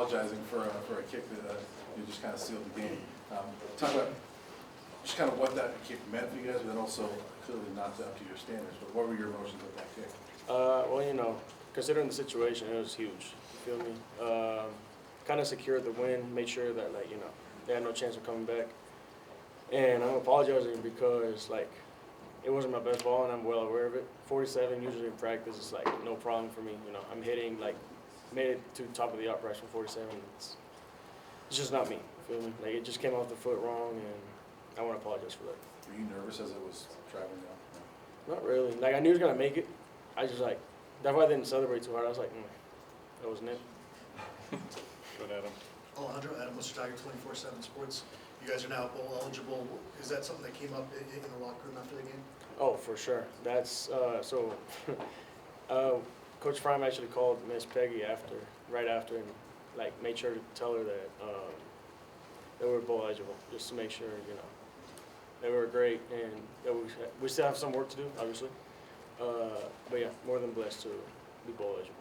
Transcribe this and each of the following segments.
apologizing for a kick that you just kind of sealed the game. Talk about just kind of what that kick meant for you guys, but then also clearly not up to your standards. But what were your emotions with that kick? Well, you know, considering the situation, it was huge. You feel me? Kind of secured the win, made sure that, like, you know, they had no chance of coming back. And I'm apologizing because, like, it wasn't my best ball, and I'm well aware of it. 47 usually in practice is like no problem for me. You know, I'm hitting like made it to top of the uprights from 47. It's just not me. You feel me? Like, it just came off the foot wrong, and I want to apologize for that. Were you nervous as it was traveling down? Not really. Like, I knew he was gonna make it. I just like that's why I didn't celebrate too hard. I was like, that wasn't it. Good, Adam. Alejandro, Adam, Mr. Tiger, 24/7 Sports. You guys are now bowl eligible. Is that something that came up in the locker room after the game? Oh, for sure. That's so. Coach Fromm actually called Miss Peggy right after, and like made sure to tell her that they were bowl eligible, just to make sure, you know, they were great, and that we still have some work to do, obviously. But yeah, more than blessed to be bowl eligible.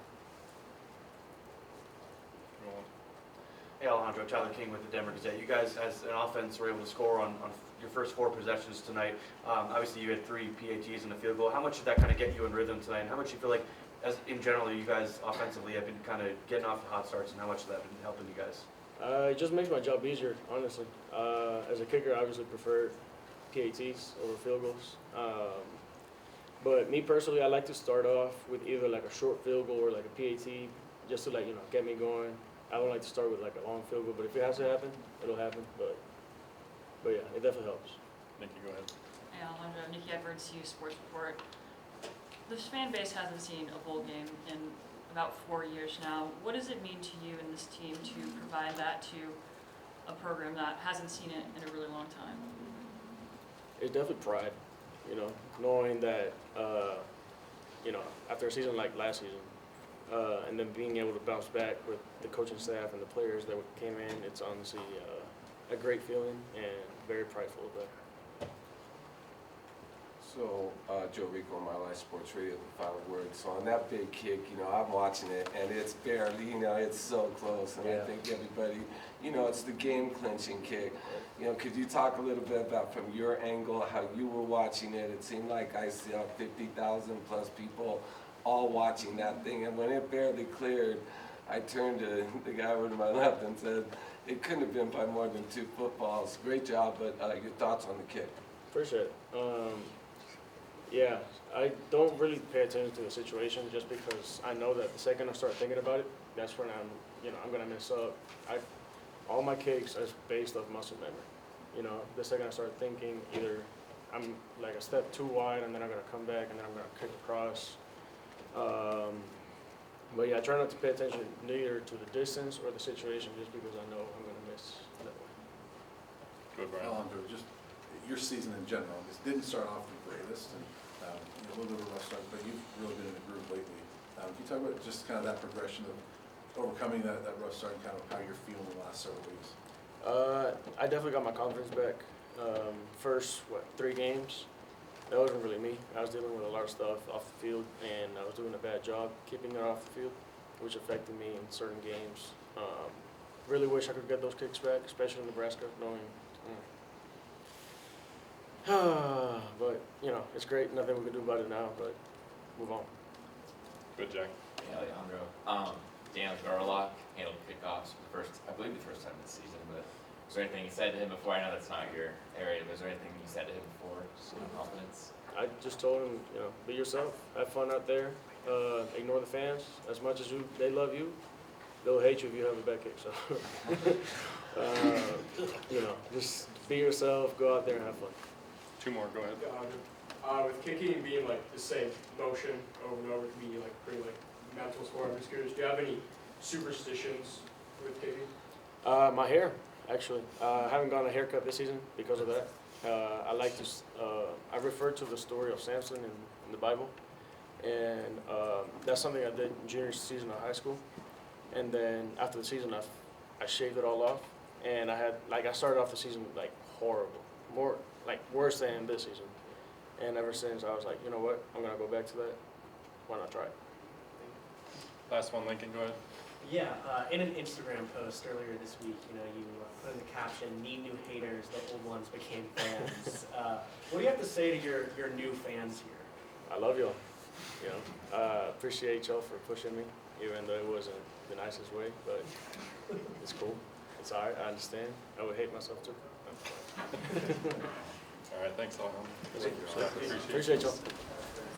Hey Alejandro, Tyler King with the Denver Gazette. You guys, as an offense, were able to score on your first 4 possessions tonight. Obviously, you had 3 PATs and a field goal. How much did that kind of get you in rhythm tonight? And how much do you feel like, as in general, you guys offensively have been kind of getting off the hot starts, and how much of that has been helping you guys? It just makes my job easier, honestly. As a kicker, I obviously prefer PATs over field goals. But me personally, I like to start off with either like a short field goal or like a PAT, just to, like, you know, get me going. I don't like to start with like a long field goal, but if it has to happen, it'll happen. But yeah, it definitely helps. Nikki, go ahead. Hey Alejandro, Nikki Edwards, U Sports Report. This fan base hasn't seen a bowl game in about 4 years now. What does it mean to you and this team to provide that to a program that hasn't seen it in a really long time? It's definitely pride, you know, knowing that, you know, after a season like last season, and then being able to bounce back with the coaching staff and the players that came in, it's honestly a great feeling and very prideful of that. So, Joe Rico, My Life Sports Radio, the final word. So on that big kick, you know, I'm watching it, and it's barely, you know, it's so close. And yeah. I think everybody, you know, it's the game-clinching kick. You know, could you talk a little bit about, from your angle, how you were watching it? It seemed like I saw 50,000 plus people all watching that thing. And when it barely cleared, I turned to the guy over to my left and said, it couldn't have been by more than 2 footballs. Great job, but your thoughts on the kick? Appreciate it. Yeah, I don't really pay attention to the situation just because I know that the second I start thinking about it, that's when I'm gonna mess up. All my kicks are based off muscle memory. You know, the second I start thinking, either I'm like a step too wide and then I'm gonna come back and then I'm gonna kick across. But yeah, I try not to pay attention neither to the distance or the situation just because I know I'm gonna miss that way. Good, Brian. Alejandro, just your season in general, this didn't start off the greatest, and a little bit of a rough start, but you've really been in the groove lately. Can you talk about just kind of that progression of overcoming that rough start and kind of how you're feeling the last several weeks? I definitely got my confidence back. First, 3 games, that wasn't really me. I was dealing with a lot of stuff off the field, and I was doing a bad job keeping it off the field, which affected me in certain games. Really wish I could get those kicks back, especially in Nebraska, knowing. But, you know, it's great. Nothing we can do about it now, but move on. Good, Jack. Hey, Alejandro. Dan Garlock handled kickoffs for I believe the first time this season, but was there anything you said to him before? I know that's not your area, but was there anything you said to him before? Just confidence? I just told him, you know, be yourself. Have fun out there. Ignore the fans. As much as they love you, they'll hate you if you have a bad kick. So, you know, just be yourself. Go out there and have fun. 2 more, go ahead. With kicking being like the same motion over and over, it can be like pretty like mental sport. I'm just curious, do you have any superstitions with kicking? My hair, actually. I haven't gotten a haircut this season because of that. I like to. I refer to the story of Samson in the Bible, and that's something I did in junior season of high school. And then after the season, I shaved it all off, and I started off the season like horrible, worse than this season. And ever since, I was like, you know what? I'm gonna go back to that. Why not try it? Last one, Lincoln, go ahead. Yeah, in an Instagram post earlier this week, you know, you put in the caption, "Need new haters, the old ones became fans." What do you have to say to your new fans here? I love y'all. You know, appreciate y'all for pushing me, even though it wasn't the nicest way, but it's cool. It's all right. I understand. I would hate myself too. All right, thanks, Alejandro. Thank you. Appreciate it. Appreciate y'all.